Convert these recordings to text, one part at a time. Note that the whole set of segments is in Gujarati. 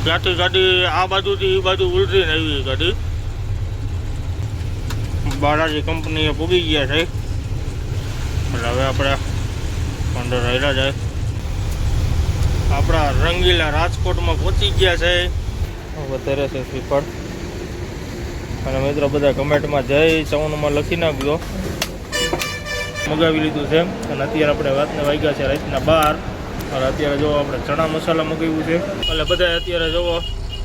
ત્યાંથી ગાડી આ બાજુથી એ બાજુ ઉલટીને આવી ગાડી બાલાજી કંપનીએ પૂગી ગયા છે એટલે હવે આપણે અંદર રહેલા જાય આપણા રંગીલા રાજકોટમાં પહોંચી ગયા છે વધારે છે શ્રીફળ અને મિત્રો બધા કમેન્ટમાં જય ચવનમાં લખી નાખજો મગાવી લીધું છે અને અત્યારે આપણે રાતના વાગ્યા છે રાતના 12 અને અત્યારે જો આપણે ચણા મસાલા મગાવ્યું છે એટલે બધા અત્યારે જોવો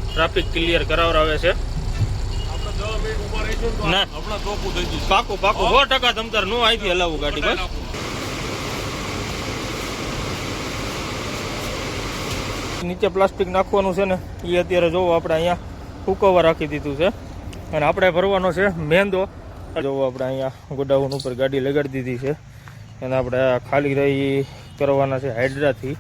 ટ્રાફિક ક્લિયર કરાવરાવે છે ના પાકું 100% તમતાર નો અહીંથી હલાવું ગાડી બસ નીચે પ્લાસ્ટિક નાખવાનું છે ને એ અત્યારે જોવો આપણે અહીંયા સુકવવા રાખી દીધું છે અને આપણે ભરવાનો છે મેંદો જોવો આપણે અહીંયા ગોડાઉન ઉપર ગાડી લગાડી દીધી છે અને આપણે ખાલી રહી કરવાના છે હાઇડ્રાથી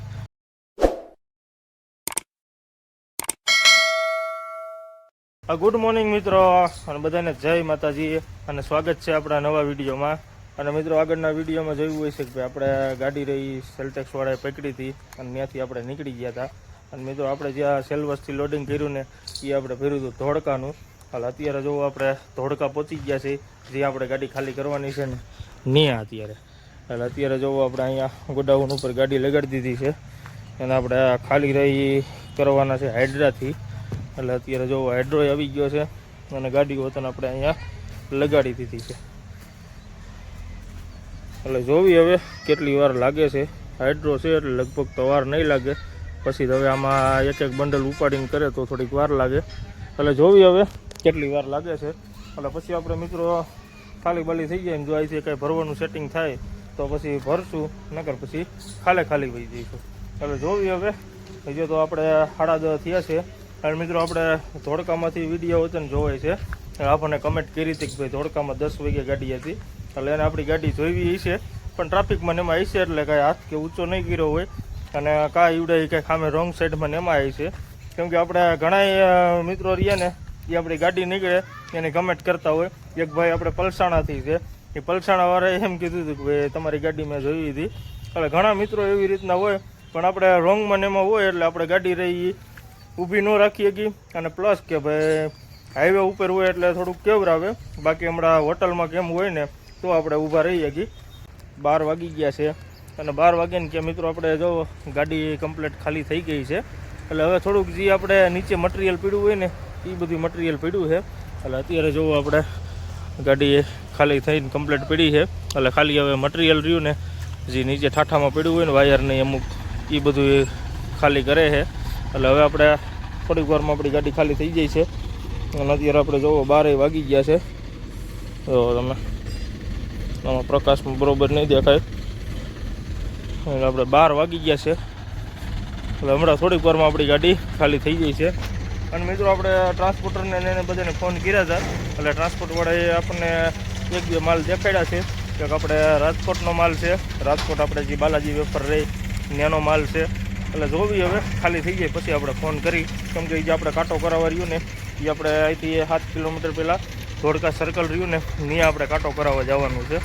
ગુડ મોર્નિંગ મિત્રો અને બધાને જય માતાજી અને સ્વાગત છે આપણા નવા વિડીયોમાં અને મિત્રો આગળના વિડીયોમાં જોયું હોય છે કે આપણે ગાડી રહી સેલટેક્સવાળાએ પકડી હતી અને ત્યાંથી આપણે નીકળી ગયા હતા અને મિત્રો આપણે જ્યાં સેલવસથી લોડિંગ કર્યું ને એ આપણે ભર્યું હતું ધોળકાનું હાલ અત્યારે જો આપણે ધોળકા પહોંચી ગયા છે જે આપણે ગાડી ખાલી કરવાની છે ને ત્યાં અત્યારે એટલે અત્યારે જો આપણે અહીંયા ગોડાઉન ઉપર ગાડી લગાડી દીધી છે અને આપણે ખાલી રહી કરવાના છે હાઇડ્રાથી એટલે અત્યારે જો હાઇડ્રો આવી ગયો છે અને ગાડી વતન આપણે અહીંયા લગાડી દીધી છે એટલે જોવી હવે કેટલી વાર લાગે છે હાઇડ્રો છે એટલે લગભગ તો વાર નહીં લાગે પછી હવે આમાં એક બંડલ ઉપાડીને કરે તો થોડીક વાર લાગે એટલે જોવી હવે કેટલી વાર લાગે છે એટલે પછી આપણે મિત્રો ખાલી બાલી થઈ જાય ને જો અહીંથી કંઈ ભરવાનું સેટિંગ થાય તો પછી ભરશું નકર પછી ખાલી વહી જઈશું એટલે જોવી હવે હજુ તો આપણે 10:30 થયા છે અને મિત્રો આપણે ધોળકામાંથી વિડીયો વતન જોવાય છે આપણને કમેન્ટ કરી હતી કે ભાઈ ધોળકામાં 10 વાગે ગાડી હતી એટલે એને આપણી ગાડી જોઈવી હશે પણ ટ્રાફિકમાં એમાં હશે એટલે કાંઈ હાથ કે ઊંચો નહીં કર્યો હોય અને કાંઈ ઈવડે કાંઈ સામે રોંગ સાઈડમાં એમાં હશે કેમ કે આપણે ઘણા મિત્રો રહ્યા ને એ આપણી ગાડી નીકળે એને કમેન્ટ કરતા હોય એક ભાઈ આપણે પલસાણાથી છે એ પલસાણાવાળાએ એમ કીધું હતું કે ભાઈ તમારી ગાડી મેં જોઈ હતી એટલે ઘણા મિત્રો એવી રીતના હોય પણ આપણે રોંગમાં એમાં હોય એટલે આપણે ગાડી રહી ઊભી ન રાખી શકીએ અને પ્લસ કે ભાઈ હાઈવે ઉપર હોય એટલે થોડુંક કેવરાવે બાકી હમણાં હોટલમાં કેમ હોય ને તો આપણે ઊભા રહી શકીએ 12 વાગી ગયા છે અને 12 વાગ્યાને કે મિત્રો આપણે જો ગાડી કમ્પ્લીટ ખાલી થઈ ગઈ છે એટલે હવે થોડુંક જે આપણે નીચે મટીરિયલ પીડ્યું હોય ને એ બધું મટીરિયલ પીડ્યું છે એટલે અત્યારે જો આપણે ગાડી ખાલી થઈને કમ્પ્લીટ પીડી છે એટલે ખાલી હવે મટીરિયલ રહ્યું ને જે નીચે ઠાઠામાં પીડ્યું હોય ને વાયરને અમુક એ બધું ખાલી કરે છે એટલે હવે આપણે થોડીક વારમાં આપણી ગાડી ખાલી થઈ જાય છે અને અત્યારે આપણે જોવો 12 વાગી ગયા છે તો તમે આમાં પ્રકાશમાં બરાબર નહીં દેખાય એટલે આપણે 12 વાગી ગયા છે એટલે હમણાં થોડીક વારમાં આપણી ગાડી ખાલી થઈ ગઈ છે અને મિત્રો આપણે ટ્રાન્સપોર્ટરને એને બધાને ફોન કર્યા હતા એટલે ટ્રાન્સપોર્ટવાળાએ આપણને 1-2 માલ દેખાડ્યા છે કે આપણે રાજકોટનો માલ છે રાજકોટ આપણે જે બાલાજી વેફર રહી ત્યાંનો માલ છે એટલે જોવી હવે ખાલી થઈ જાય પછી આપણે ફોન કરી કેમ કે જે આપણે કાંટો કરાવવા રહ્યું ને એ આપણે અહીંથી 7 કિલોમીટર પહેલાં ધોળકા સર્કલ રહ્યું ને ત્યાં આપણે કાંટો કરાવવા જવાનું છે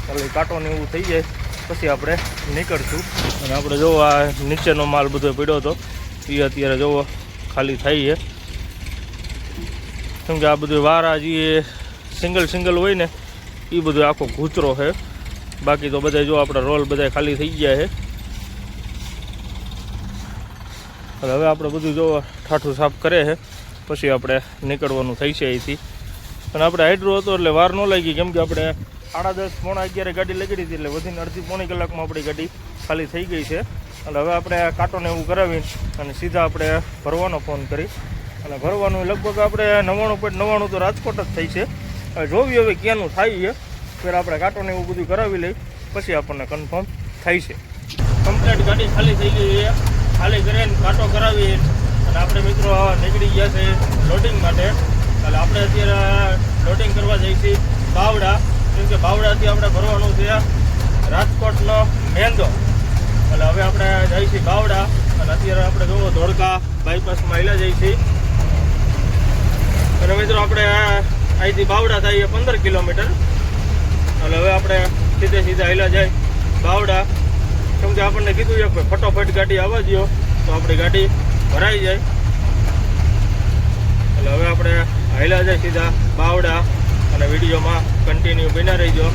એટલે કાંટોને એવું થઈ જાય પછી આપણે નીકળશું અને આપણે જો આ નીચેનો માલ બધો પીડ્યો હતો એ અત્યારે જોવો ખાલી થઈ છે કેમ કે આ બધું વારા જે સિંગલ હોય ને એ બધું આખો ઘૂંચરો છે બાકી તો બધા જો આપણા રોલ બધા ખાલી થઈ ગયા છે હવે આપણે બધું જો ઠાઠું સાફ કરે છે પછી આપણે નીકળવાનું થઈ છે અહીંથી અને આપણે હાઇડ્રો હતો એટલે વાર ન લાગી કેમ કે આપણે 10:30-11 ગાડી લગાડી હતી એટલે વધીને અડધી-પોણી કલાકમાં આપણી ગાડી ખાલી થઈ ગઈ છે એટલે હવે આપણે કાંટોને એવું કરાવીને અને સીધા આપણે ભરવાનો ફોન કરી અને ભરવાનું લગભગ આપણે 99.99 તો રાજકોટ જ થઈ છે હવે જોવી હવે ક્યાંનું થાય છે પહેલાં આપણે કાંટોને એવું બધું કરાવી લઈ પછી આપણને કન્ફર્મ થાય છે કમ્પ્લીટ ગાડી ખાલી થઈ ગઈ છે ખાલી કરીને કાંટો કરાવી અને આપણે મિત્રો નીકળી ગયા છે લોડિંગ માટે એટલે આપણે અત્યારે લોડિંગ કરવા જઈએ છીએ બાવડા કેમ કે બાવડાથી આપણે ભરવાનું છે રાજકોટનો મેંદો એટલે હવે આપણે જઈએ છીએ બાવડા અને અત્યારે આપણે જોવો ધોળકા બાયપાસમાં હેલા જઈએ છીએ અને મિત્રો આપણે અહીંથી બાવડા થાય 15 કિલોમીટર એટલે હવે આપણે સીધા હેલા જાય બાવડા કેમ કે આપણને કીધું છે કે ફટોફટ ગાડી આવવા દો તો આપણી ગાડી ભરાઈ જાય એટલે હવે આપણે હાલ્યા જાય સીધા બાવડા અને વિડીયોમાં કન્ટિન્યુ બન્યા રહીજો.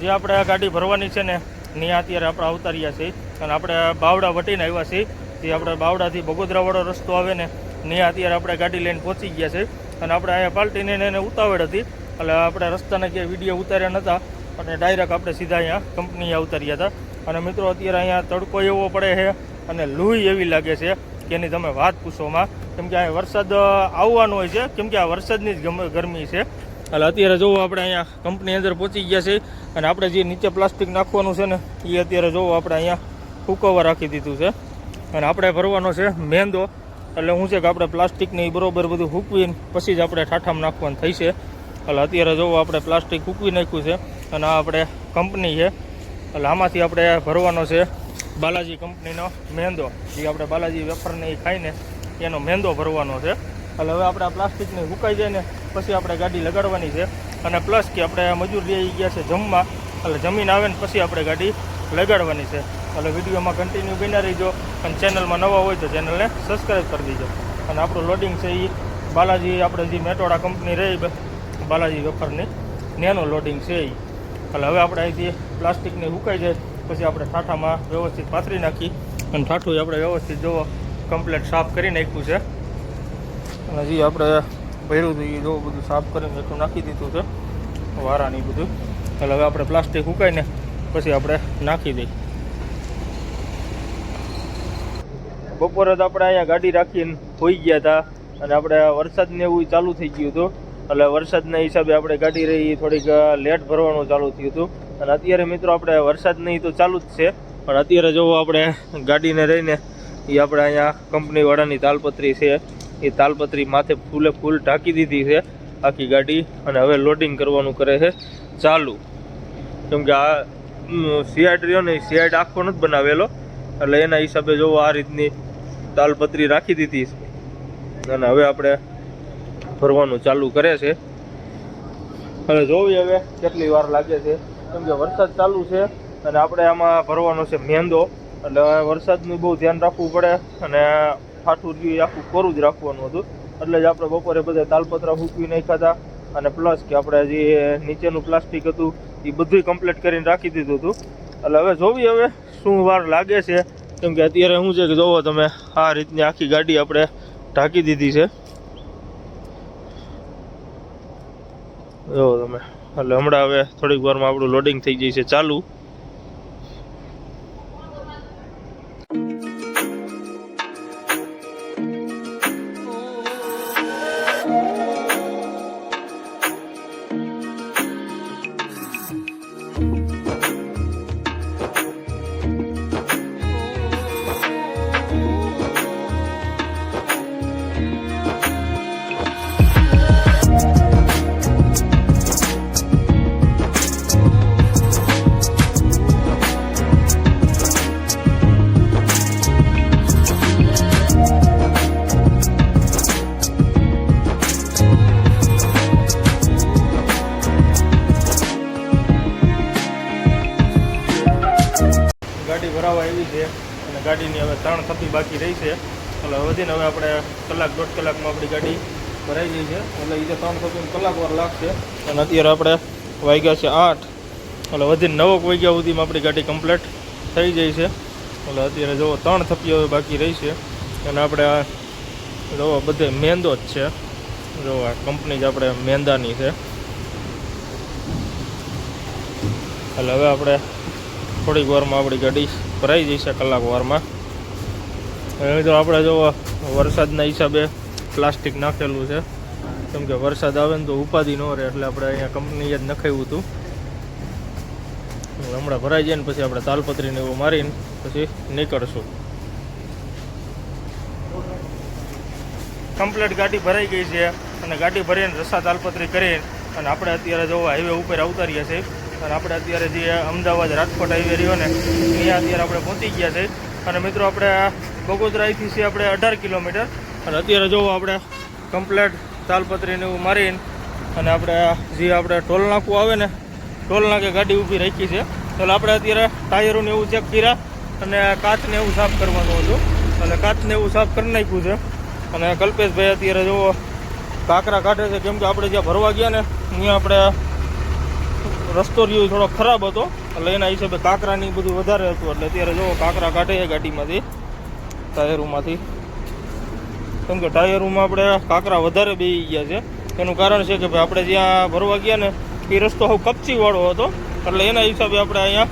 જે આપણે ગાડી ભરવાની છે ને ત્યાં અત્યારે આપણે અવતાર્યા છીએ અને આપણે બાવડા વટીને આવ્યા છીએ. જે આપણે બાવડાથી બગોદરાવાળો રસ્તો આવે ને ત્યાં અત્યારે આપણે ગાડી લઈને પહોંચી ગયા છે અને આપણે અહીંયા પાલટીને એને ઉતાવળ હતી એટલે આપણે રસ્તાના ક્યાંય વિડીયો ઉતાર્યા નહોતા અને ડાયરેક્ટ આપણે સીધા અહીંયા કંપનીએ ઉતાર્યા હતા. અને મિત્રો અત્યારે અહીંયા તડકો એવો પડે છે અને લૂઈ એવી લાગે છે કે એની તમે વાત પૂછોમાં, કેમ કે અહીંયા વરસાદ આવવાનો હોય છે, કેમ કે આ વરસાદની જ ગરમી છે. એટલે અત્યારે જોવો આપણે અહીંયા કંપની અંદર પહોંચી ગયા છે અને આપણે જે નીચે પ્લાસ્ટિક નાખવાનું છે ને એ અત્યારે જોવો આપણે અહીંયા હુકવવા રાખી દીધું છે અને આપણે ભરવાનો છે મેંદો. એટલે શું છે કે આપણે પ્લાસ્ટિકને બરોબર બધું હૂકવીને પછી જ આપણે ઠાઠામાં નાખવાનું થઈ છે. એટલે અત્યારે જોવો આપણે પ્લાસ્ટિક હૂકવી નાખ્યું છે અને આ આપણે કંપની છે. એટલે આમાંથી આપણે ભરવાનો છે બાલાજી કંપનીનો મેંદો, જે આપણે બાલાજી વેફરને એ ખાઈને એનો મેંદો ભરવાનો છે. એટલે હવે આપણે આ પ્લાસ્ટિકની હુકાઈ જાય ને પછી આપણે ગાડી લગાડવાની છે અને પ્લસ કે આપણે મજૂર રહી ગયા છે જમવા, એટલે જમીન આવે ને પછી આપણે ગાડી લગાડવાની છે. એટલે વિડીયોમાં કન્ટિન્યુ બન્યા રહીજો અને ચેનલમાં નવા હોય તો ચેનલને સબસ્ક્રાઈબ કરી દીજો. અને આપણું લોડિંગ છે એ બાલાજી આપણે જે મેટોડા કંપની રહી બાલાજી વેફરની નેનું લોડિંગ છે એ. એટલે હવે આપણે અહીંથી પ્લાસ્ટિકને હુકાઈ જાય પછી આપણે ઠાઠામાં વ્યવસ્થિત પાથરી નાખી અને ઠાઠું આપણે વ્યવસ્થિત જોવો કમ્પ્લીટ સાફ કરી નાખ્યું છે. અને જે આપણે ભર્યું હતું એ જોવું બધું સાફ કરીને એટલું નાખી દીધું છે વારાની બધું. એટલે હવે આપણે પ્લાસ્ટિક હુકાઈને પછી આપણે નાખી દઈએ. બપોરે તો આપણે અહીંયા ગાડી રાખીને હોઈ ગયા હતા અને આપણે વરસાદને એવું ચાલુ થઈ ગયું હતું. એટલે વરસાદના હિસાબે આપણે ગાડી રહી થોડીક લેટ ભરવાનું ચાલુ થયું હતું. અને અત્યારે મિત્રો આપણે વરસાદ નહીં તો ચાલુ જ છે પણ અત્યારે જોવો આપણે ગાડીને રહીને એ આપણે અહીંયા કંપનીવાળાની તાલપત્રી છે એ તાલપત્રી માથે ફૂલે ફૂલ ઢાંકી દીધી છે આખી ગાડી. અને હવે લોડિંગ કરવાનું કરે છે ચાલુ, કેમ કે આ શિયાળ રહ્યો ને શિયાળ આખો નથી બનાવેલો એટલે એના હિસાબે જોવો આ રીતની તાલપત્રી રાખી દીધી છે અને હવે આપણે ભરવાનું ચાલુ કરે છે. હવે જોવી હવે કેટલી વાર લાગે છે, કેમ કે વરસાદ ચાલુ છે અને આપણે આમાં ભરવાનો છે મેંદો. એટલે વરસાદનું બહુ ધ્યાન રાખવું પડે અને ઠાઠું રહ્યું આખું કોરું જ રાખવાનું હતું. એટલે જ આપણે બપોરે બધા તાલપત્રા ફૂંકવી નાખ્યા હતા અને પ્લસ કે આપણે જે નીચેનું પ્લાસ્ટિક હતું એ બધું કમ્પ્લીટ કરીને રાખી દીધું હતું. એટલે હવે જોવી હવે શું વાર લાગે છે, કેમ કે અત્યારે શું છે કે જોવો તમે આ રીતની આખી ગાડી આપણે ઢાંકી દીધી છે જોવો તમે. એટલે હમણાં હવે થોડીક વારમાં આપણું લોડિંગ થઈ જશે ચાલુ. ગાડી ભરાવા એવી છે અને ગાડીની હવે 3 થપ્પી બાકી રહી છે. એટલે વધીને હવે આપણે કલાક 1.5 કલાકમાં આપણી ગાડી ભરાઈ ગઈ છે. એટલે એ 3 થપ્પીમાં કલાક વાર લાગશે અને અત્યારે આપણે વાગ્યા છે 8, એટલે વધીને 9 વાગ્યા સુધીમાં આપણી ગાડી કમ્પ્લીટ થઈ જાય છે. એટલે અત્યારે જુઓ 3 થપ્પીઓ હવે બાકી રહી છે અને આપણે આ જુઓ બધે મેંદો જ છે. જુઓ આ કંપની જ આપણે મેંદાની છે. એટલે હવે આપણે થોડીક વારમાં આપણી ગાડી ભરાઈ જશે કલાક વારમાં. હવે તો આપણે જો વરસાદના હિસાબે પ્લાસ્ટિક નાખેલું છે, કેમ કે વરસાદ આવે ને તો ઉપાધિ ન રહે એટલે આપણે અહીંયા કંપનીએ જ નખાવ્યું હતું. હમણાં ભરાઈ જાય ને પછી આપણે તાલપત્રીને એવું મારીને પછી નીકળશું. કમ્પ્લીટ ગાડી ભરાઈ ગઈ છે અને ગાડી ભરીને રસ્તા તાલપત્રી કરીને અને આપણે અત્યારે જો હાઈવે ઉપર અવતારીએ છીએ અને આપણે અત્યારે જે અમદાવાદ રાજકોટ હાઈવે રહ્યો ને ત્યાં અત્યારે આપણે પહોંચી ગયા છે. અને મિત્રો આપણે બગોદરાથી છે આપણે 18 કિલોમીટર અને અત્યારે જોવો આપણે કમ્પ્લેટ તાલપત્રીને એવું મારીને અને આપણે જે આપણે ટોલ નાકું આવે ને ટોલ નાકે ગાડી ઊભી રાખી છે. તો આપણે અત્યારે ટાયરોને એવું ચેક કર્યા અને કાચને એવું સાફ કરવાનું હતું, અને કાચને એવું સાફ કરી નાખ્યું છે. અને કલ્પેશભાઈ અત્યારે જુઓ કાંકરા કાઢે છે, કેમ કે આપણે જ્યાં ભરવા ગયા ને ત્યાં આપણે રસ્તો રહ્યો થોડો ખરાબ હતો, એટલે એના હિસાબે કાંકરાની બધું વધારે હતું. એટલે અત્યારે જુઓ કાંકરા કાઢે છે ગાડીમાંથી, ટાયરોમાંથી. કેમ કે ટાયરોમાં આપણે કાંકરા વધારે બેસી ગયા છે. એનું કારણ છે કે ભાઈ આપણે જ્યાં ભરવા ગયા ને એ રસ્તો હવે કપચીવાળો હતો, એટલે એના હિસાબે આપણે અહીંયા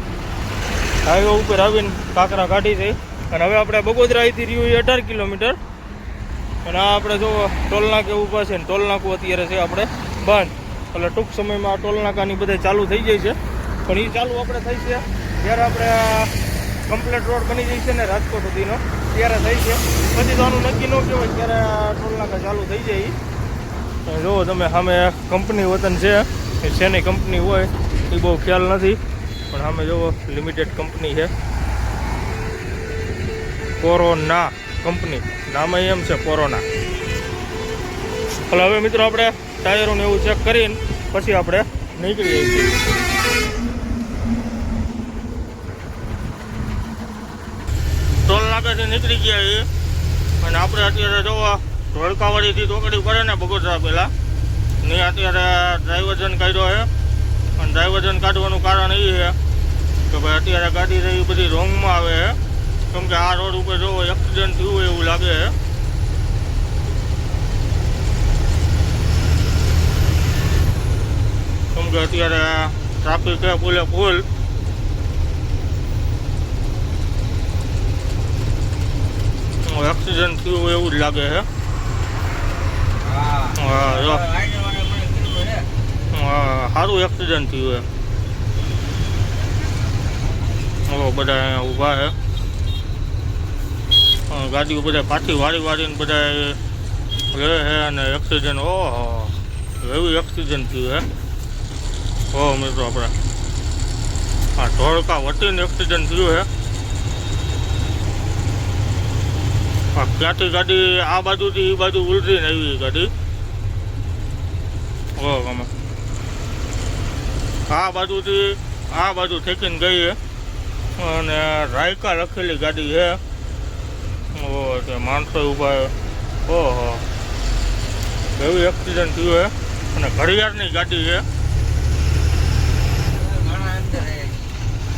હાઈવે ઉપર આવીને કાંકરા કાઢી છે. અને હવે આપણે બગોદરા અહીંથી રહ્યું એ 18 કિલોમીટર. અને આ આપણે જો ટોલનાકે ઊભા છે ને ટોલનાકું અત્યારે છે આપણે બંધ, એટલે ટૂંક સમયમાં આ ટોલનાકાની બધે ચાલુ થઈ જાય છે. પણ એ ચાલુ આપણે થઈ છે જ્યારે આપણે કમ્પ્લેટ રોડ બની જાય છે ને રાજકોટ સુધીનો, ત્યારે થઈ છે. પછી તો આનું નક્કી ન કહેવાય ત્યારે આ ટોલનાકા ચાલુ થઈ જાય. જુઓ તમે સામે કંપની વતન છે, એ શેની કંપની હોય એ બહુ ખ્યાલ નથી, પણ સામે જુઓ લિમિટેડ કંપની છે, કોરોના કંપની નામ એમ છે, કોરોના. એટલે હવે મિત્રો આપણે ટાયરોને એવું ચેક કરીને પછી આપણે નીકળી જઈએ છીએ. ટોલ નાકાથી નીકળી ગયા છીએ અને આપણે અત્યારે જોવા ધોળકાવાડીથી ટોકડી પડે ને બગોદરા પહેલાં ને અત્યારે ડ્રાઈવર્જન કાઢ્યો છે. અને ડ્રાઈવર્જન કાઢવાનું કારણ એ છે કે ભાઈ અત્યારે ગાડી રહી બધી રોંગમાં આવે છે, કેમ કે આ રોડ ઉપર જોવો એક્સિડન્ટ થયું હોય એવું લાગે છે. કેમ કે અત્યારે ટ્રાફિક છે ફૂલે ફૂલ. એક્સિડન્ટ થયું હોય એવું જ લાગે છે. સારું એક્સિડન્ટ થયું છે. બધા અહીંયા ઊભા છે, ગાડીઓ બધા પાછી વાળીને બધા રહે છે. અને એક્સિડન્ટ ઓહો એવું એક્સિડન્ટ થયું છે. મિત્રો આપણે આ ધોળકા વટીને એક્સિડન્ટ થયું છે. ક્યાંથી ગાડી આ બાજુથી એ બાજુ ઉલટીને આવી ગાડી. ગમે આ બાજુથી આ બાજુ ઠેકીને ગઈ છે. અને રાયકા લખેલી ગાડી છે. માણસો ઊભા. ઓહો એવું એક્સિડન્ટ થયું છે. અને ઘડિયાળની ગાડી છે.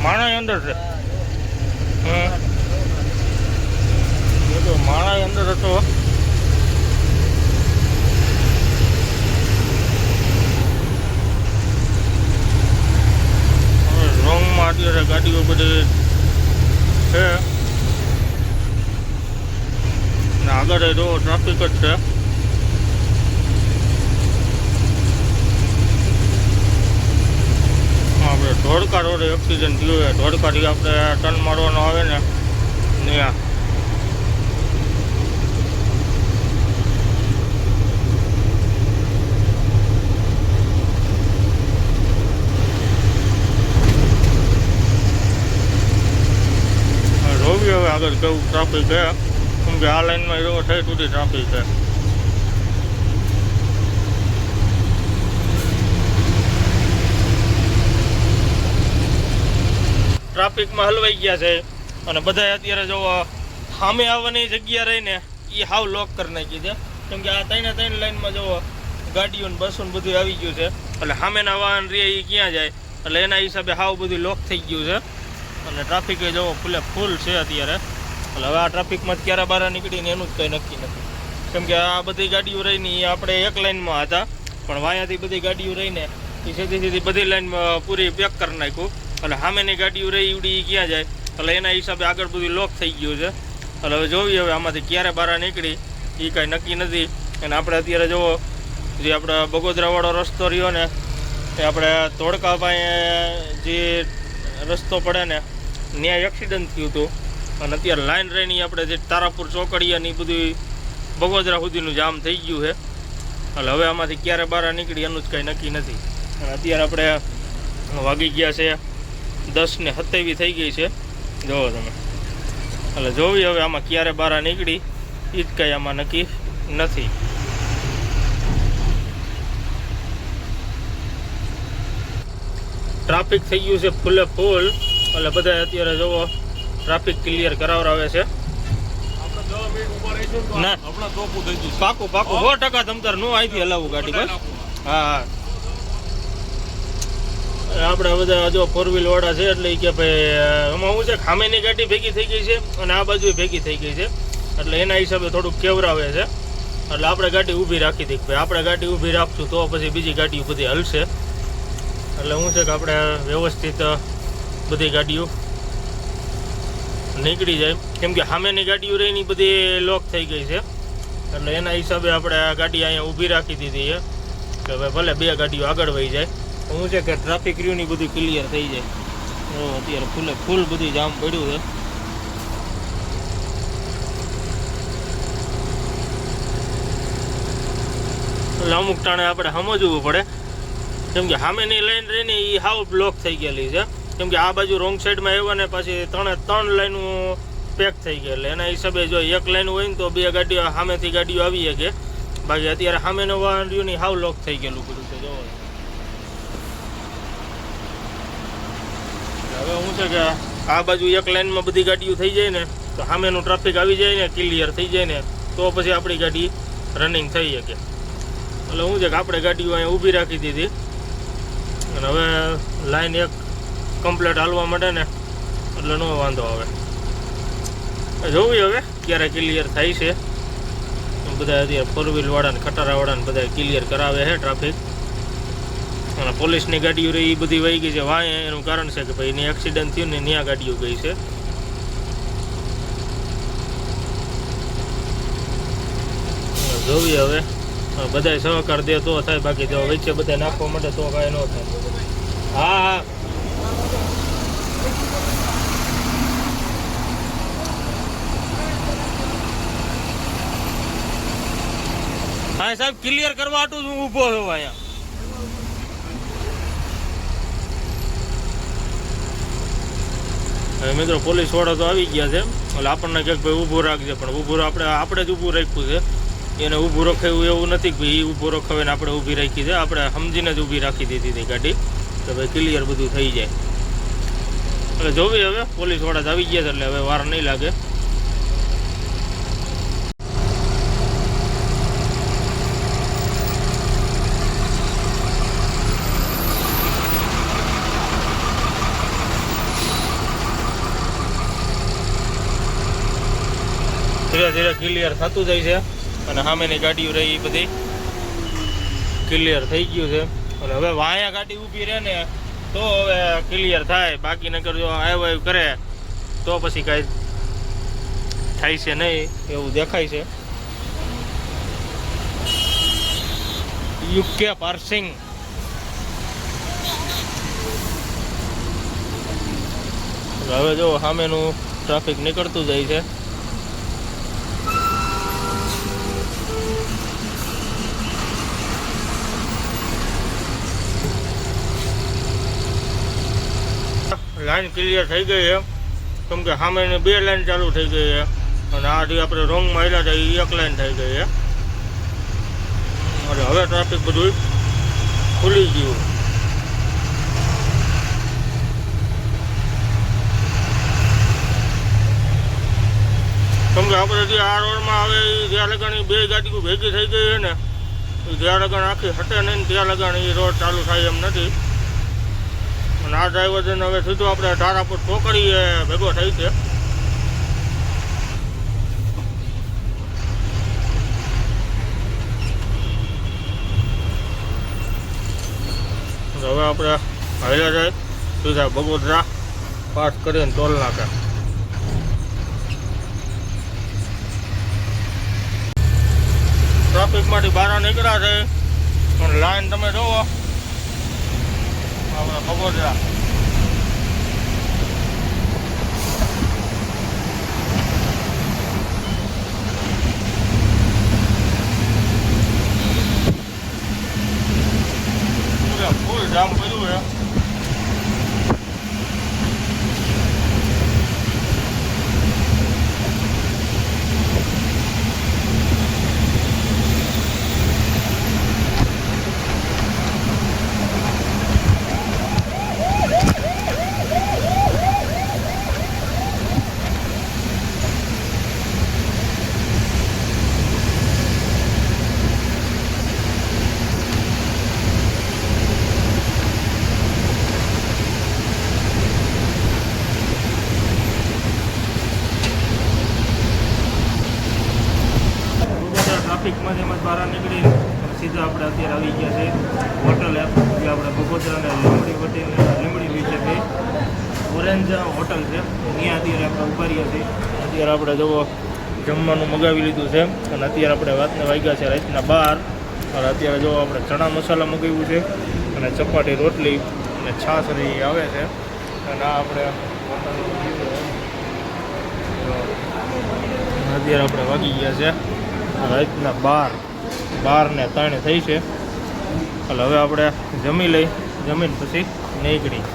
માણસ અંદર છે. માણસ અંદર હતો. રોંગમાં અત્યારે ગાડીઓ બધી છે. ને આગળ જો ટ્રાફિક જ છે. આપણે ધોળકા રોડે એક્સિડન્ટ થયું છે. ધોળકાથી આપણે ટર્ન મારવાનો આવે ને ત્યાં જોવી હવે આગળ કેવું ટ્રાફિક છે. કેમ કે આ લાઈનમાં એવો થઈ સુધી ટ્રાફિક છે. ટ્રાફિકમાં હલવાઈ ગયા છે. અને બધા અત્યારે જો સામે આવવાની જગ્યા રહીને એ હાવ લોક કરી નાખી છે. કેમ કે આ ત્રણ લાઈનમાં જો ગાડીઓ ને બસો ને બધું આવી ગયું છે. એટલે સામેના વાહન રે એ ક્યાં જાય, એટલે એના હિસાબે હાવ બધું લોક થઈ ગયું છે. અને ટ્રાફિક એ જો ફૂલે ફૂલ છે અત્યારે. એટલે હવે આ ટ્રાફિકમાં ક્યારે બહાર નીકળીને એનું જ કંઈ નક્કી નથી. કેમ કે આ બધી ગાડીઓ રહીને એ આપણે એક લાઈનમાં હતા, પણ વાયાથી બધી ગાડીઓ રહીને એ સીધી બધી લાઈનમાં પૂરી પેક કરી નાખ્યું. એટલે સામેની ગાડીઓ રહી એવડી ક્યાં જાય, એટલે એના હિસાબે આગળ બધું લોક થઈ ગયું છે. એટલે હવે જોઈએ હવે આમાંથી ક્યારે બહાર નીકળી એ કાંઈ નક્કી નથી. અને આપણે અત્યારે જુઓ જે આપણે બગોદરાવાળો રસ્તો રહ્યો ને એ આપણે ધોળકા પાસે જે રસ્તો પડે ને ત્યાં એક્સિડન્ટ થયું હતું. અને અત્યારે લાઈન રહીને આપણે જે તારાપુર ચોકડીયા ને એ બધું બગોદરા સુધીનું જામ થઈ ગયું છે. એટલે હવે આમાંથી ક્યારે બહાર નીકળી એનું જ કંઈ નક્કી નથી. અને અત્યારે આપણે વાગી ગયા છે 10:27 થઈ ગઈ છે જોવો તમે. એટલે જોવી હવે આમાં ક્યારે બહાર નીકળી એ જ કંઈ આમાં નક્કી નથી. ટ્રાફિક થઈ ગયું છે ફૂલે ફૂલ. એટલે બધા અત્યારે જોવો ટ્રાફિક ક્લિયર કરાવરાવે છે. ના પાકું 100% તમતાર નો અહીંથી હલાવું ગાડી બસ. હા આપણે બધા જો 4 વ્હીલ વાળા છે એટલે કે ભાઈ એમાં શું છે, ખામેની ગાડી ભેગી થઈ ગઈ છે અને આ બાજુ ભેગી થઈ ગઈ છે, એટલે એના હિસાબે થોડુંક કેવરાવે છે. એટલે આપણે ગાડી ઊભી રાખી હતી. ભાઈ આપણે ગાડી ઊભી રાખશું તો પછી બીજી ગાડીઓ બધી હલશે. એટલે શું છે કે આપણે વ્યવસ્થિત બધી ગાડીઓ નીકળી જાય, કેમ કે સામેની ગાડીઓ રહીને બધી લોક થઈ ગઈ છે. એટલે એના હિસાબે આપણે આ ગાડી અહીંયા ઊભી રાખી દીધી છે કે ભાઈ ભલે 2 ગાડીઓ આગળ વહી જાય. શું છે કે ટ્રાફિક રહ્યુંની બધું ક્લિયર થઈ જાય. અત્યારે ફૂલ બધું જામ પડ્યું છે. એટલે અમુક ટાણે આપણે સમજવું પડે, કેમ કે સામેની લાઈન રહીને એ હાવ બ્લોક થઈ ગયેલી છે. કેમ કે આ બાજુ રોંગ સાઈડમાં આવ્યા ને પછી 3 લાઈનો પેક થઈ ગઈ. એટલે એના હિસાબે જો 1 લાઈન હોય ને તો 2 ગાડીઓ સામેથી ગાડીઓ આવી શકે. બાકી અત્યારે સામેનો વાહન રહ્યું ને હાવ લોક થઈ ગયેલું બધું છે. જોવો હવે શું છે કે આ બાજુ 1 લાઈનમાં બધી ગાડીઓ થઈ જાય ને તો સામેનું ટ્રાફિક આવી જાય ને ક્લિયર થઈ જાય ને તો પછી આપણી ગાડી રનિંગ થઈ શકે. એટલે શું છે કે આપણે ગાડીઓ અહીંયા ઊભી રાખી દીધી અને હવે લાઈન 1 કમ્પ્લીટ હાલવા માટે ને એટલે નો વાંધો આવે. જોવી હવે ક્યારે ક્લિયર થાય છે. બધા અત્યારે 4 વ્હીલ વાળાને ખટારાવાળાને બધા ક્લિયર કરાવે છે ટ્રાફિક. અને પોલીસની ગાડીઓ રહી એ બધી વહી ગઈ છે વાંહે. એનું કારણ છે કે ભાઈ એની એક્સિડન્ટ થયું ને ત્યાં ગાડીઓ ગઈ છે. જોવી હવે બધા સહકાર દે તો થાય, બાકી જો વચ્ચે બધા નાખવા માટે તો કાંઈ ન થાય. હા હા સાહેબ, ક્લિયર કરવા આટલું જ હું ઊભો છું અહીંયા. હવે મિત્રો પોલીસ વાળા તો આવી ગયા છે. એટલે આપણને ક્યાંક ભાઈ ઊભું રાખજે, પણ ઊભું આપણે જ ઊભું રાખ્યું છે. એને ઊભું રખાયું એવું નથી કે ભાઈ એ ઊભું રખાવે ને આપણે ઊભી રાખી છે. આપણે સમજીને જ ઊભી રાખી દીધી હતી ગાડી કે ભાઈ ક્લિયર બધું થઈ જાય. એટલે જોવી હવે પોલીસ વાળા જ આવી ગયા છે એટલે હવે વાર નહીં લાગે. ધીરે ધીરે ક્લિયર થતું જાય છે અને સામેની ગાડીઓ રહી એ બધી ક્લિયર થઈ ગયું છે. અને હવે વાયા ગાડી ઊભી રહે ને તો હવે ક્લિયર થાય. બાકી નકર જો આવ્યું કરે તો પછી કાંઈ થાય છે નહીં એવું દેખાય છે. યુકે પાર્સિંગ હવે જો સામેનું ટ્રાફિક નીકળતું જાય છે. લાઈન ક્લિયર થઈ ગઈ છે, કેમ કે સામેની 2 લાઈન ચાલુ થઈ ગઈ છે અને આથી આપણે રોંગમાં આવ્યા હતા એ 1 લાઈન થઈ ગઈ છે. એટલે હવે ટ્રાફિક બધું ખુલી ગયું. કેમ કે આપણે જે આ રોડમાં આવે જ્યાં લગાણ 2 ગાડીઓ ભેગી થઈ ગઈ છે ને જ્યાં લગાણ આખી હટે નહીં ત્યાં લગાણ એ રોડ ચાલુ થાય એમ નથી. અને આ ડ્રાઈવર જઈને હવે સીધું આપણે ધારાપુર ટોકરી ભેગો થઈ છે. હવે આપણે હાલ્યા જાય સીધા બગોદરા પાસ કરીને ટોલ નાખે. ટ્રાફિકમાંથી બહાર નીકળ્યા છે પણ લાઈન તમે જોવો આપણે બગોદરા. ફૂલ જામ કર્યું છે. આવી ગયા છે હોટલ એપ, જે આપણે બગોદરા અને લીંબડી વટીને લીંબડી બીચ છે, ઓરેન્જ હોટલ છે, ત્યાં અત્યારે આપણે ઉભા રહ્યા છીએ. અત્યારે આપણે જુઓ જમવાનું મગાવી લીધું છે અને અત્યારે આપણે વાતને વાગ્યા છે રાતના 12 અને અત્યારે જો આપણે ચણા મસાલા મગાવ્યું છે અને ચપાટી રોટલી અને છાશ આવે છે. અને આ આપણે અત્યારે આપણે વાગી ગયા છે રાતના 12:03 થઈ છે. એટલે હવે આપણે જમી લઈ, જમીન પછી નીકળી.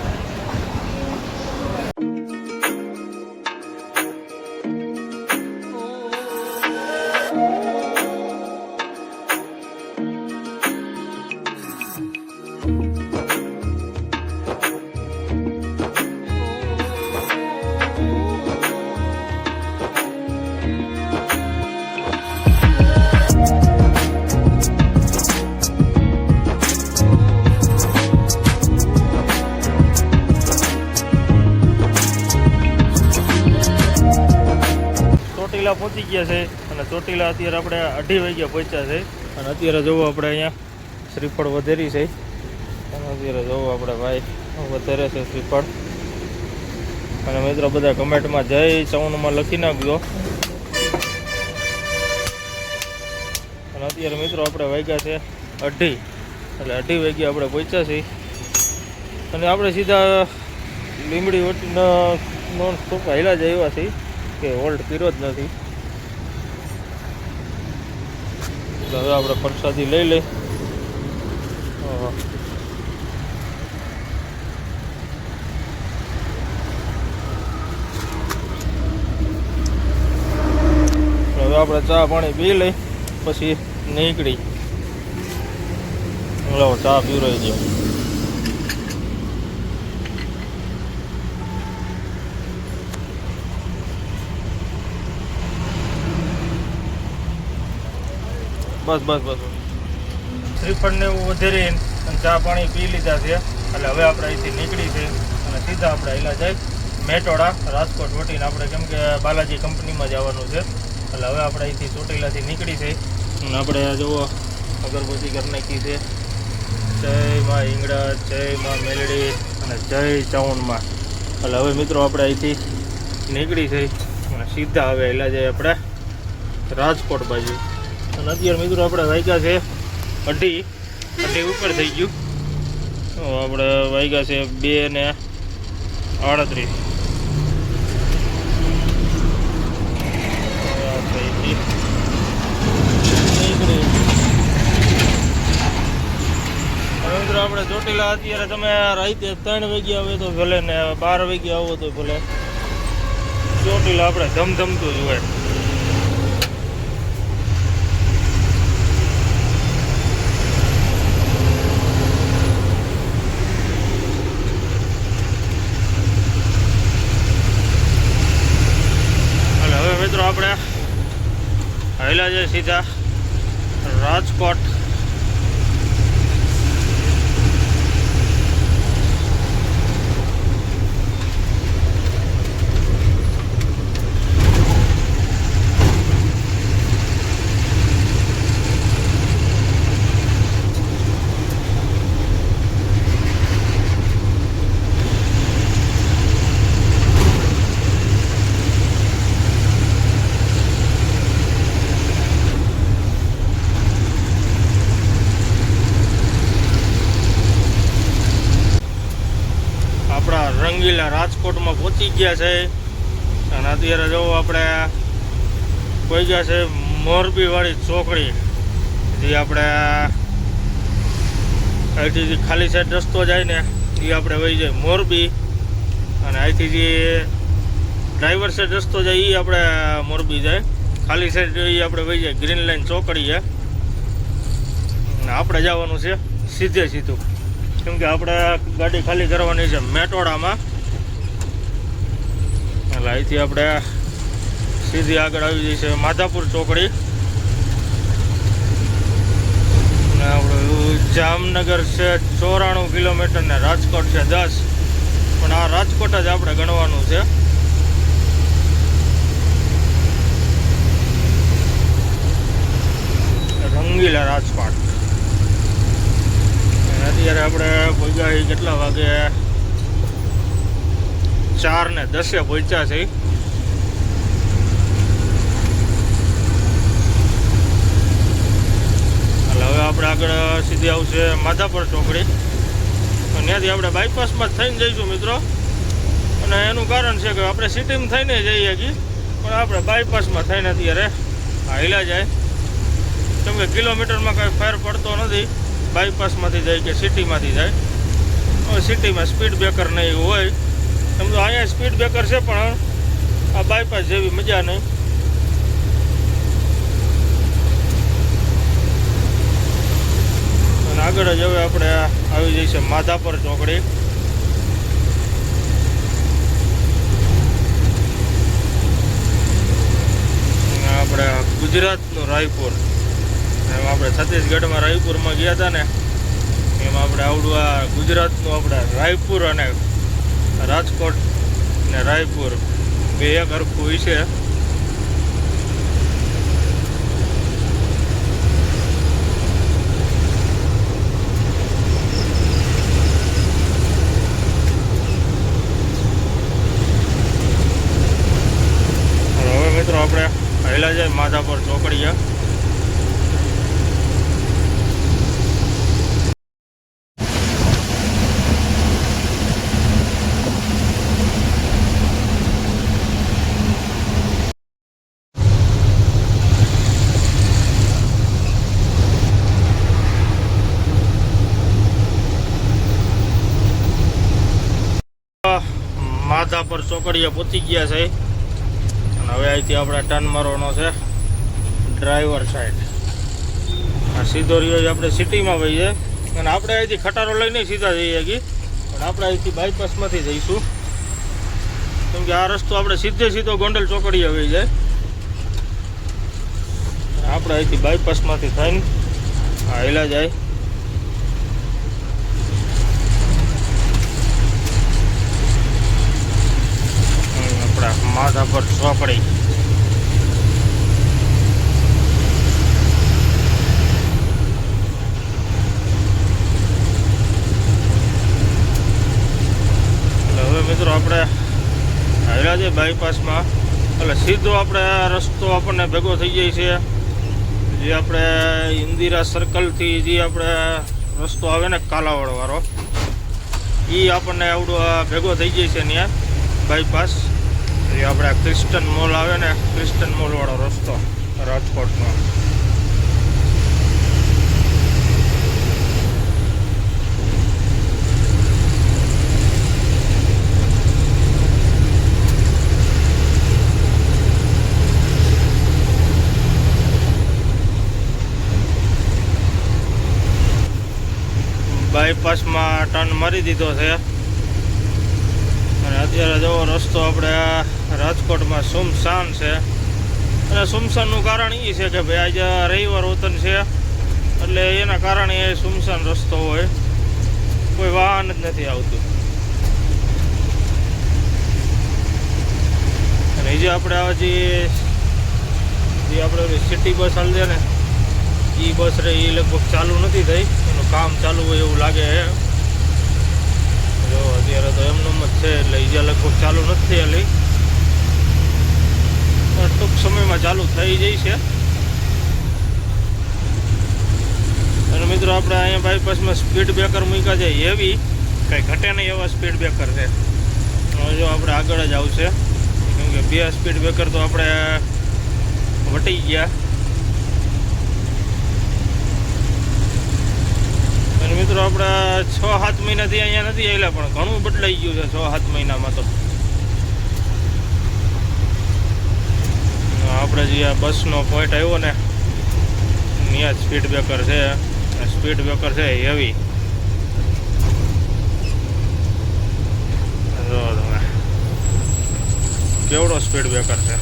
ચોટીલા પહોંચી ગયા છે અને ચોટીલા અત્યારે આપણે 2:30 વાગ્યા પહોંચ્યા છે. અને અત્યારે જોવો આપણે અહીંયા શ્રીફળ વધેરી છે અને અત્યારે જોવો આપણે ભાઈ વધારે છે શ્રીફળ. અને મિત્રો બધા કમેન્ટમાં જય ચાઉનમાં લખી નાખજો. અને અત્યારે મિત્રો આપણે વાગ્યા છે 2:30, એટલે 2:30 વાગ્યા આપણે પહોંચ્યા છીએ. અને આપણે સીધા લીંબડી વટીનો નોન સ્ટોપ હાલ્યા જ આવ્યા છીએ, કે હોલ્ડ કર્યો જ નથી. એટલે હવે આપણે પ્રસાદી લઈ લઈ. હવે આપણે ચા પાણી પી લઈ પછી નીકળી. લાવો ચા પીવરાઈ ગયો. બસ શ્રીફળને એવું વધેરી અને ચા પાણી પી લીધા છે. એટલે હવે આપણે અહીંથી નીકળી છે અને સીધા આપણે હેલા જાય મેટોડા રાજકોટ વટીને. આપણે કેમ કે બાલાજી કંપનીમાં જવાનું છે, એટલે હવે આપણે અહીંથી ચોટીલાથી નીકળી છે. અને આપણે જુઓ અગરબત્તી કરી નાખી છે. જય માં ઈંગડા, જય માં મેલડી અને જય ચાઉનમાં. એટલે હવે મિત્રો આપણે અહીંથી નીકળી છે અને સીધા હવે હેલા જાય આપણે રાજકોટ બાજુ. અને અત્યારે મિત્રો આપણે વાગ્યા છે 2:30 ઉપર થઈ ગયું. આપણે વાગ્યા છે 2:38. મિત્રો આપણે ચોટીલા અત્યારે તમે રાતે 3 વાગ્યા આવે તો ભલે ને 12 વાગ્યા આવો તો ભલે, ચોટીલા આપણે ધમધમતું જ હોય. મિત્રો આપણે હાલ્યા જઈએ સીધા રાજકોટ. રંગીલા રાજકોટમાં પહોંચી ગયા છે. અને અત્યારે જો આપણે પહોંચ્યા છે મોરબી વાળી ચોકડી, જે આપણે અહીંથી જે ખાલી સાઈડ રસ્તો જાય ને એ આપણે વહી જાય મોરબી, અને અહીંથી જે ડ્રાઈવર સાઈડ રસ્તો જાય એ આપણે મોરબી જાય. ખાલી સાઈડ એ આપણે વહી જાય ગ્રીન લાઈન ચોકડી છે. અને આપણે જવાનું છે સીધે સીધું, કેમ કે આપણે ગાડી ખાલી કરવાની છે મેટોડામાં. એટલે અહીંથી આપણે સીધી આગળ આવી જઈ છે માધાપુર ચોકડી. અને આપણું જામનગર છે 94 કિલોમીટર ને રાજકોટ છે 10, પણ આ રાજકોટ જ આપણે ગણવાનું છે. રંગીલા રાજકોટ. અત્યારે આપણે પહોંચ્યા કેટલા વાગે 4:10 પહોંચ્યા છે. એટલે હવે આપણે આગળ સીધી આવશે માધાપર ચોકડી. ત્યાંથી આપણે બાયપાસમાં જ થઈને જઈશું મિત્રો. અને એનું કારણ છે કે આપણે સિટીમાં થઈને જઈએ છીએ, પણ આપણે બાયપાસમાં થઈને અત્યારે હાલ્યા જાય. કેમ કે કિલોમીટરમાં કાંઈ ફેર પડતો નથી બાયપાસમાંથી જાય કે સિટીમાંથી જાય. હવે સિટીમાં સ્પીડ બ્રેકર નહીં હોય, એમ તો અહીંયા સ્પીડ બ્રેકર છે, પણ આ બાયપાસ જેવી મજા નહીં. અને આગળ જ હવે આપણે આવી જઈશું માધાપર ચોકડી. આપણે ગુજરાતનું રાયપુર, એમાં આપણે છત્તીસગઢમાં રાયપુરમાં ગયા હતા ને, એમાં આપણે આવડું આ ગુજરાતનું આપણે રાયપુર અને રાજકોટ ને રાયપુર બે એક હરખું વિશે. હવે મિત્રો આપણે પહેલા જાય માધાપર ચોકડીએ. માધાપર ચોકડીએ પહોંચી ગયા છે. અને હવે અહીંથી આપણે ટર્ન મારવાનો છે ડ્રાઈવર સાઈડ. આ સીધો રહ્યો આપણે સિટીમાં વહીએ, અને આપણે અહીંથી ખટારો લઈને સીધા જઈએ છીએ, પણ આપણે અહીંથી બાયપાસમાંથી જઈશું. કેમ કે આ રસ્તો આપણે સીધો ગોંડલ ચોકડીએ વહી જાય. આપણે અહીંથી બાયપાસમાંથી થઈને હાલ્યા જાય. માધાપર ચોકડી. હવે મિત્રો આપણે હાલ્યા છે બાયપાસમાં, એટલે સીધો આપણે રસ્તો આપણને ભેગો થઈ જાય છે. જે આપણે ઇન્દિરા સર્કલથી જે આપણે રસ્તો આવે ને કાલાવડ વાળો, એ આપણને આવડું ભેગો થઈ જાય છે ત્યાં બાયપાસ. એ આપણે ક્રિસ્ટન મોલ આવે ને, ક્રિસ્ટન મોલ વાળો રસ્તો રાજકોટનો. બાયપાસમાં ટર્ન મારી દીધો છે. અને અત્યારે જો રસ્તો આપણે રાજકોટમાં સુમસાન છે. અને સુમસાનનું કારણ એ છે કે ભાઈ આજે રવિવાર વતન છે, એટલે એના કારણે એ સુમસાન રસ્તો હોય, કોઈ વાહન જ નથી આવતું. અને જે આપણે આ જે આપણે સિટી બસ હાલ છે ને, એ બસ રે એ લગભગ ચાલુ નથી થઈ, એનું કામ ચાલુ હોય એવું લાગે છે. જો અત્યારે તો એમનું જ છે, એટલે એ લગભગ ચાલુ નથી થયેલી, ટૂંક સમયમાં ચાલુ થઈ જાય છે. અને મિત્રો આપણે અહીંયા બાયપાસમાં સ્પીડ બ્રેકર મૂક્યા છે એવી કંઈ ઘટે નહીં એવા સ્પીડ બ્રેકર છે. જો આપણે આગળ જ આવશે, કેમ કે 2 સ્પીડ બ્રેકર તો આપણે વટી ગયા. અને મિત્રો આપણે 6-7 મહિનાથી અહીંયા નથી આવેલા, પણ ઘણું બદલાઈ ગયું છે 6-7 મહિનામાં. તો આપણે જે આ બસનો પોઈન્ટ આવ્યો ને, ત્યાં સ્પીડ બ્રેકર છે. સ્પીડ બ્રેકર છે હેવી. જો તમે કેવડો સ્પીડ બ્રેકર છે,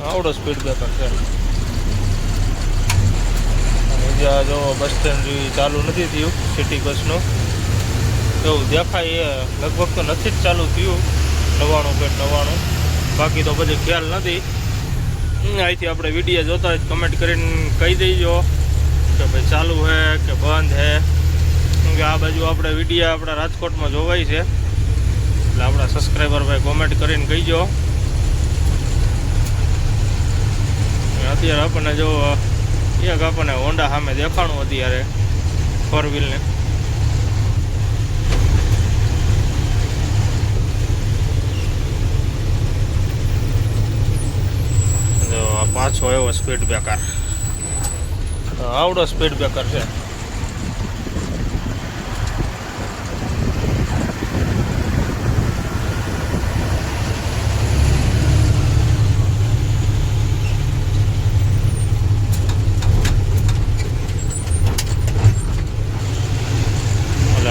આવડો સ્પીડ બ્રેકર છે. જ્યાં જો બસ સ્ટેન્ડ ચાલુ નથી થયું સિટી બસનું, એવું દેખાય. લગભગ તો નથી જ ચાલુ થયું 99.99, બાકી તો બધી ખ્યાલ નથી. અહીંથી આપણે વિડીયો જોતા જ કમેન્ટ કરીને કહી દેજો કે ભાઈ ચાલુ છે કે બંધ છે, કેમ કે આ બાજુ આપણે વિડીયો આપણા રાજકોટમાં જોવાય છે, એટલે આપણા સબસ્ક્રાઈબર ભાઈ કોમેન્ટ કરીને કહીજો. અત્યારે આપણને જો એક આપણને હોન્ડા સામે દેખાણું અત્યારે 4 વ્હીલને. જો પાછો એવો સ્પીડ બ્રેકર, આવડો સ્પીડ બ્રેકર છે.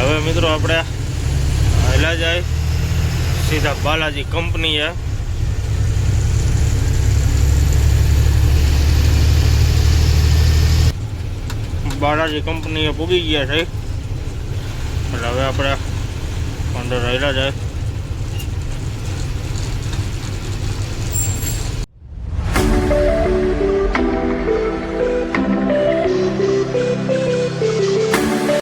હવે મિત્રો આપણે હાલ્યા જાય સીધા બાલાજી કંપની છે. બાલાજી કંપનીએ પૂગી ગયા છે, એટલે હવે આપણે અંદર હાલ્યા જાય.